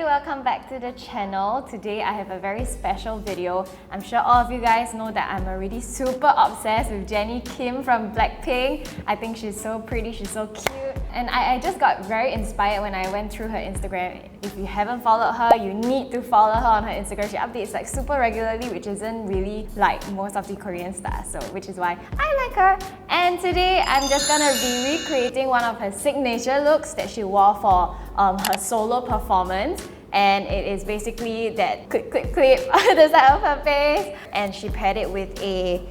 everybody, welcome back to the channel. Today I have a very special video. I'm sure all of you guys know that I'm already super obsessed with Jennie Kim from Blackpink. I think she's so pretty, she's so cute. And I just got very inspired when I went through her Instagram. If you haven't followed her, you need to follow her on her Instagram. She updates like super regularly, which isn't really like most of the Korean stars, so which is why I like her. And today I'm just gonna be recreating one of her signature looks that she wore for her solo performance. And it is basically that clip on the side of her face. And she paired it with a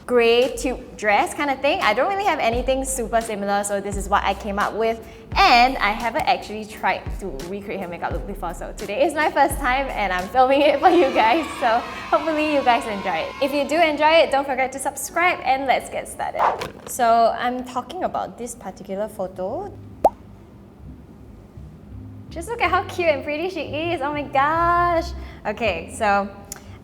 grey tube dress kind of thing. I don't really have anything super similar, so this is what I came up with. And I haven't actually tried to recreate her makeup look before, so today is my first time and I'm filming it for you guys, so hopefully you guys enjoy it. If you do enjoy it, don't forget to subscribe and let's get started. So I'm talking about this particular photo. Just look at how cute and pretty she is, oh my gosh! Okay, so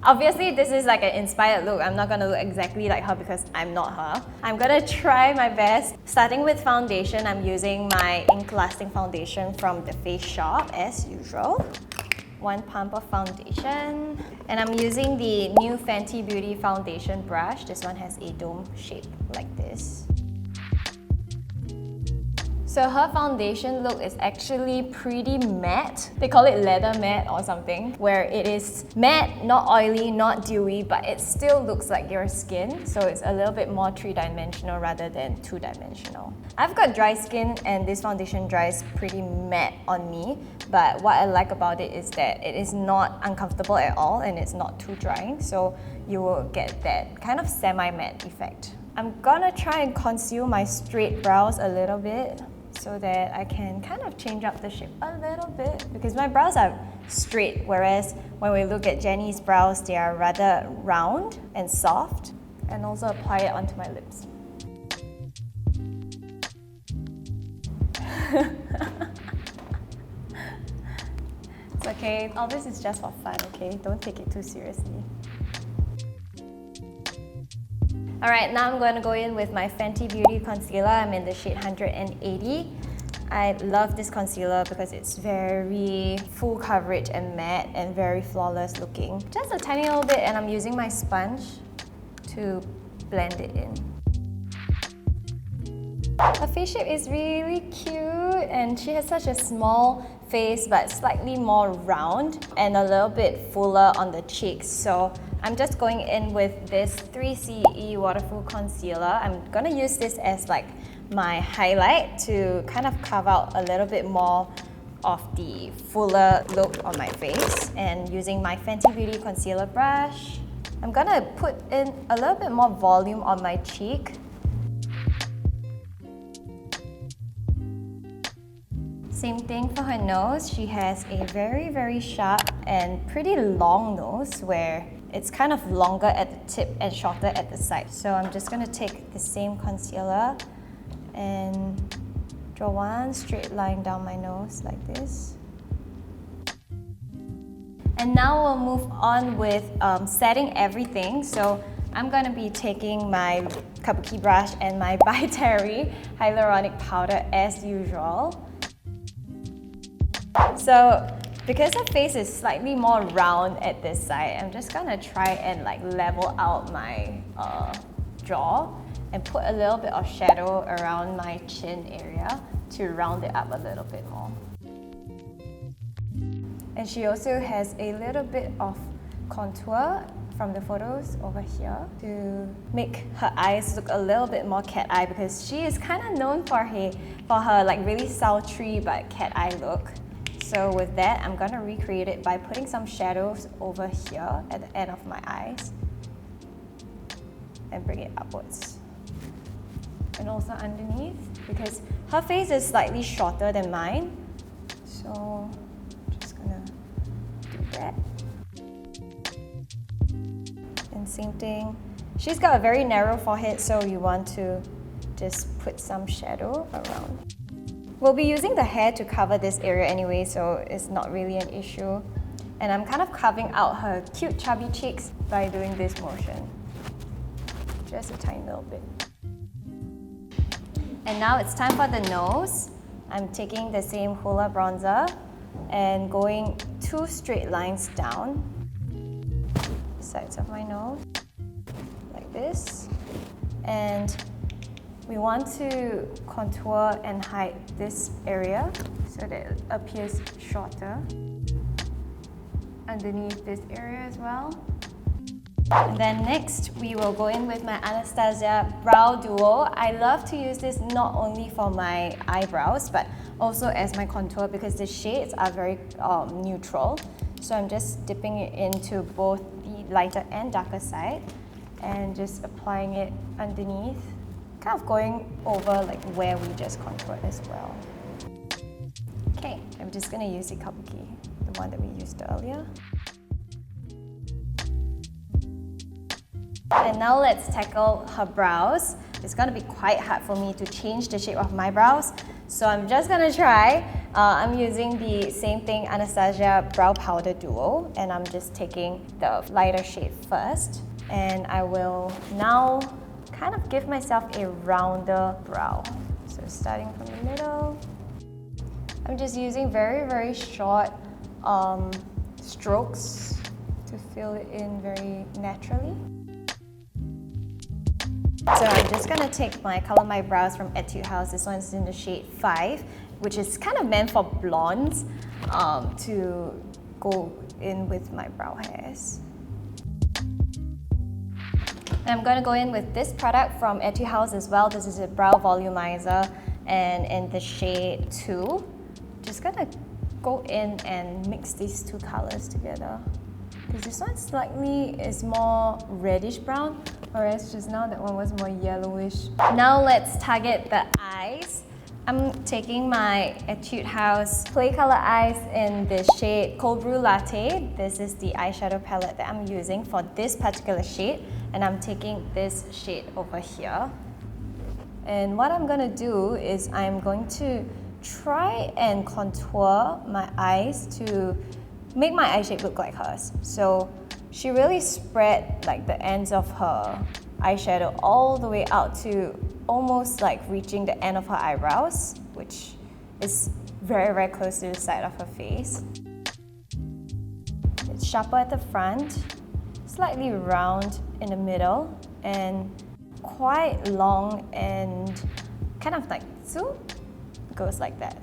obviously this is like an inspired look. I'm not gonna look exactly like her because I'm not her. I'm gonna try my best. Starting with foundation, I'm using my ink lasting foundation from the Face Shop as usual. 1 pump of foundation. And I'm using the new Fenty Beauty foundation brush. This one has a dome shape like this. So her foundation look is actually pretty matte. They call it leather matte or something, where it is matte, not oily, not dewy, but it still looks like your skin. So it's a little bit more 3-dimensional rather than 2-dimensional. I've got dry skin and this foundation dries pretty matte on me, but what I like about it is that it is not uncomfortable at all and it's not too drying, so you will get that kind of semi-matte effect. I'm gonna try and conceal my straight brows a little bit, so that I can kind of change up the shape a little bit, because my brows are straight, whereas when we look at Jennie's brows, they are rather round and soft. And also apply it onto my lips. It's okay, all this is just for fun, okay? Don't take it too seriously. Alright, now I'm going to go in with my Fenty Beauty concealer. I'm in the shade 180. I love this concealer because it's very full coverage and matte and very flawless looking. Just a tiny little bit, and I'm using my sponge to blend it in. Her face shape is really cute and she has such a small face but slightly more round and a little bit fuller on the cheeks. So I'm just going in with this 3CE Waterful concealer. I'm gonna use this as like my highlight to kind of carve out a little bit more of the fuller look on my face. And using my Fenty Beauty concealer brush, I'm gonna put in a little bit more volume on my cheek. Same thing for her nose. She has a very sharp and pretty long nose where it's kind of longer at the tip and shorter at the side. So I'm just going to take the same concealer and draw one straight line down my nose like this. And now we'll move on with setting everything. So I'm going to be taking my kabuki brush and my ByTerry hyaluronic powder as usual. So because her face is slightly more round at this side, I'm just gonna try and like level out my jaw and put a little bit of shadow around my chin area to round it up a little bit more. And she also has a little bit of contour from the photos over here to make her eyes look a little bit more cat eye, because she is kind of known for her like really sultry but cat eye look. So with that, I'm gonna recreate it by putting some shadows over here at the end of my eyes and bring it upwards. And also underneath, because her face is slightly shorter than mine. So I'm just gonna do that. And same thing. She's got a very narrow forehead, so you want to just put some shadow around. We'll be using the hair to cover this area anyway, so it's not really an issue. And I'm kind of carving out her cute chubby cheeks by doing this motion. Just a tiny little bit. And now it's time for the nose. I'm taking the same Hoola bronzer and going 2 straight lines down the sides of my nose, like this. And we want to contour and hide this area so that it appears shorter underneath this area as well. And then next, we will go in with my Anastasia Brow Duo. I love to use this not only for my eyebrows, but also as my contour because the shades are very neutral. So I'm just dipping it into both the lighter and darker side and just applying it underneath, kind of going over like where we just contoured as well. Okay, I'm just gonna use the Kabuki, the one that we used earlier. And now let's tackle her brows. It's gonna be quite hard for me to change the shape of my brows, so I'm just gonna try. I'm using the same thing, Anastasia Brow Powder Duo, and I'm just taking the lighter shade first. And I will now kind of give myself a rounder brow. So starting from the middle, I'm just using very, very short strokes to fill it in very naturally. So I'm just gonna take my Color My Brows from Etude House. This one's in the shade 5, which is kind of meant for blondes to go in with my brow hairs. And I'm gonna go in with this product from Etude House as well. This is a brow volumizer and in the shade 2. Just gonna go in and mix these 2 colors together. Because this one slightly is more reddish brown, whereas just now that one was more yellowish. Now let's target the eyes. I'm taking my Etude House Play Color Eyes in the shade Cold Brew Latte. This is the eyeshadow palette that I'm using for this particular shade, and I'm taking this shade over here. And what I'm gonna do is I'm going to try and contour my eyes to make my eye shape look like hers. So she really spread like the ends of her eyeshadow all the way out to almost like reaching the end of her eyebrows, which is very, very close to the side of her face. It's sharper at the front, slightly round in the middle, and quite long and kind of like zoom, goes like that.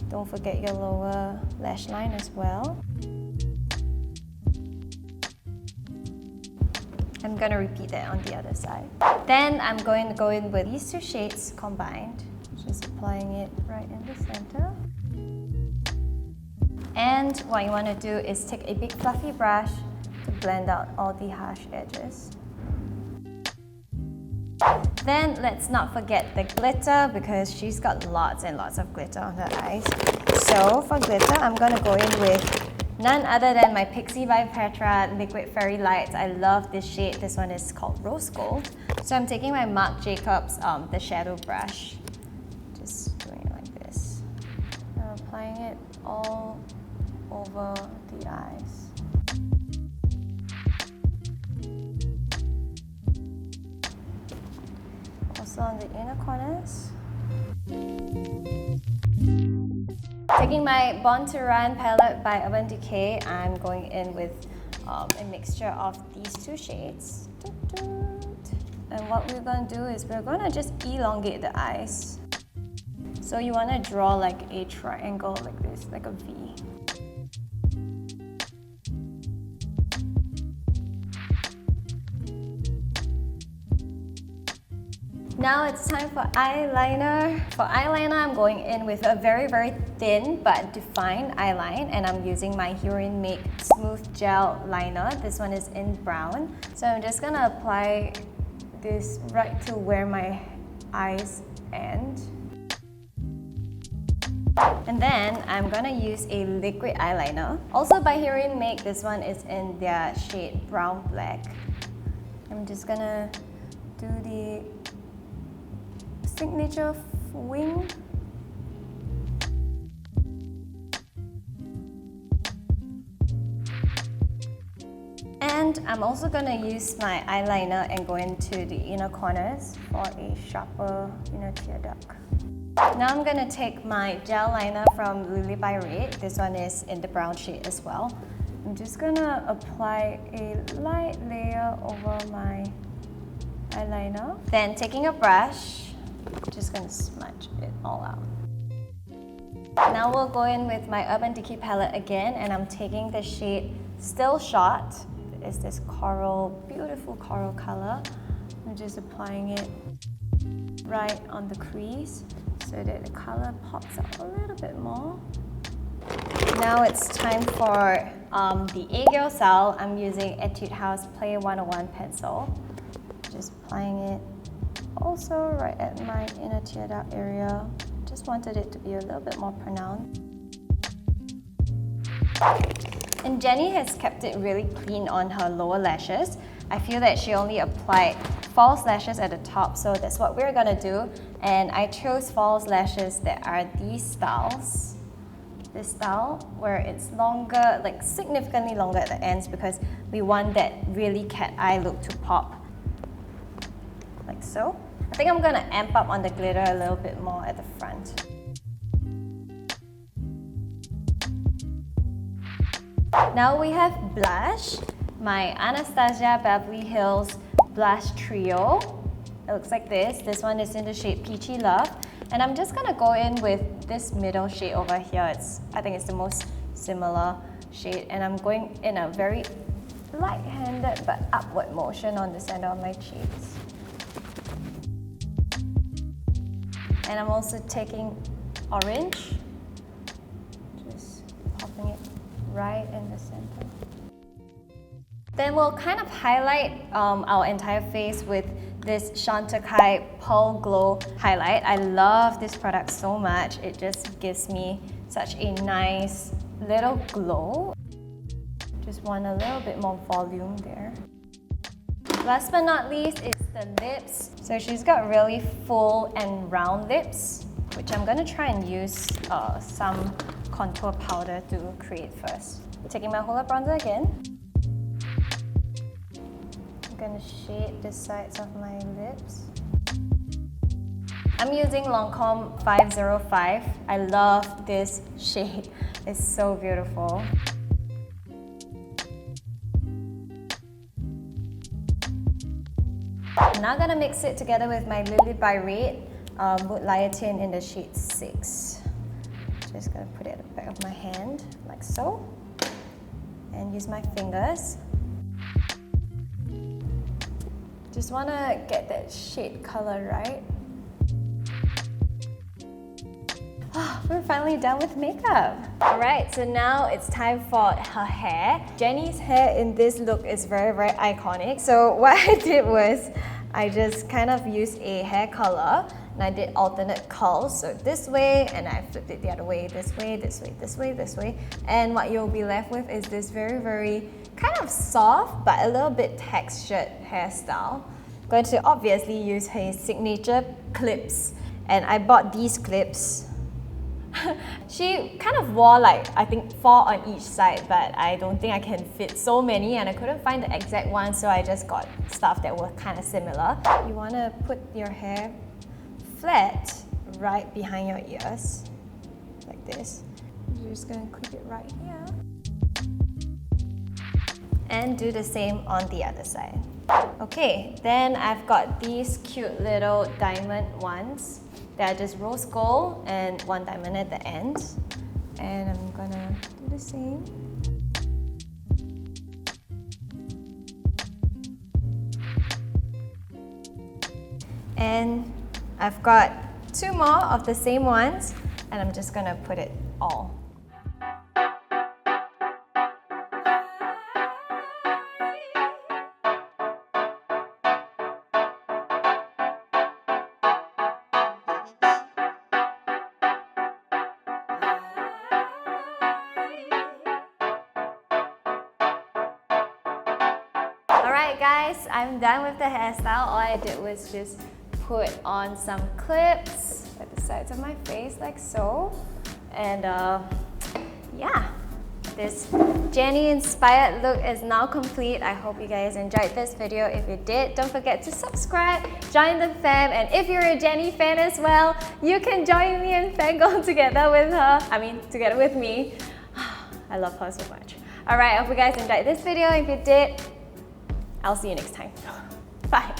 Don't forget your lower lash line as well. I'm gonna repeat that on the other side. Then I'm going to go in with these 2 shades combined. Just applying it right in the center. And what you want to do is take a big fluffy brush to blend out all the harsh edges. Then let's not forget the glitter because she's got lots and lots of glitter on her eyes. So for glitter, I'm gonna go in with none other than my Pixi by Petra Liquid Fairylights. I love this shade. This one is called Rose Gold. So I'm taking my Marc Jacobs the shadow brush, just doing it like this. I'm applying it all over the eyes. Also on the inner corners. Taking my Born to Run palette by Urban Decay, I'm going in with a mixture of these 2 shades. And what we're going to do is we're going to just elongate the eyes. So you want to draw like a triangle like this, like a V. Now it's time for eyeliner. For eyeliner, I'm going in with a very, very thin but defined eyeline, and I'm using my HEROINE Make Smooth Gel Liner. This one is in brown. So I'm just gonna apply this right to where my eyes end. And then I'm gonna use a liquid eyeliner. Also by HEROINE Make, this one is in their shade Brown Black. I'm just gonna do the signature wing. And I'm also gonna use my eyeliner and go into the inner corners for a sharper inner tear duct. Now I'm gonna take my gel liner from Lily by Red. This one is in the brown shade as well. I'm just gonna apply a light layer over my eyeliner. Then taking a brush, just gonna smudge it all out. Now we'll go in with my Urban Decay palette again, and I'm taking the shade Still Shot. It's this coral, beautiful coral color. I'm just applying it right on the crease so that the color pops out a little bit more. Now it's time for the A-Girl style. I'm using Etude House Play 101 pencil. Just applying it also right at my inner tear duct area. Just wanted it to be a little bit more pronounced. And Jennie has kept it really clean on her lower lashes. I feel that she only applied false lashes at the top, so that's what we're gonna do. And I chose false lashes that are these styles. This style where it's longer, like significantly longer at the ends, because we want that really cat eye look to pop. Like so. I think I'm gonna amp up on the glitter a little bit more at the front. Now we have blush. My Anastasia Beverly Hills Blush Trio. It looks like this. This one is in the shade Peachy Love. And I'm just gonna go in with this middle shade over here. I think it's the most similar shade. And I'm going in a very light-handed but upward motion on the center of my cheeks. And I'm also taking orange, just popping it right in the center. Then we'll kind of highlight our entire face with this Chantecaille Pearl Glow highlight. I love this product so much. It just gives me such a nice little glow. Just want a little bit more volume there. Last but not least is the lips. So she's got really full and round lips, which I'm gonna try and use some contour powder to create first. Taking my Hoola bronzer again. I'm gonna shade the sides of my lips. I'm using Lancome 505. I love this shade. It's so beautiful. I'm now gonna mix it together with my Lily by Red Mood Lighten in the shade 6. Just gonna put it at the back of my hand, like so. And use my fingers. Just wanna get that shade color right. Oh, we're finally done with makeup. Alright, so now it's time for her hair. Jennie's hair in this look is very, very iconic. So what I did was, I just kind of used a hair color and I did alternate curls. So this way, and I flipped it the other way, this way, this way, this way, this way. And what you'll be left with is this very, very kind of soft but a little bit textured hairstyle. I'm going to obviously use her signature clips. And I bought these clips. She kind of wore like, I think 4 on each side, but I don't think I can fit so many and I couldn't find the exact one, so I just got stuff that were kind of similar. You want to put your hair flat right behind your ears, like this. You're just going to clip it right here. And do the same on the other side. Okay, then I've got these cute little diamond ones. They're just rose gold and 1 diamond at the end. And I'm gonna do the same. And I've got 2 more of the same ones, and I'm just gonna put it all. Alright guys, I'm done with the hairstyle. All I did was just put on some clips at the sides of my face like so. And yeah, This Jennie inspired look is now complete. I hope you guys enjoyed this video. If you did, don't forget to subscribe, join the fam, and if you're a Jennie fan as well, you can join me and fangirl together with her. I mean, together with me. I love her so much. Alright, I hope you guys enjoyed this video. If you did, I'll see you next time. Bye.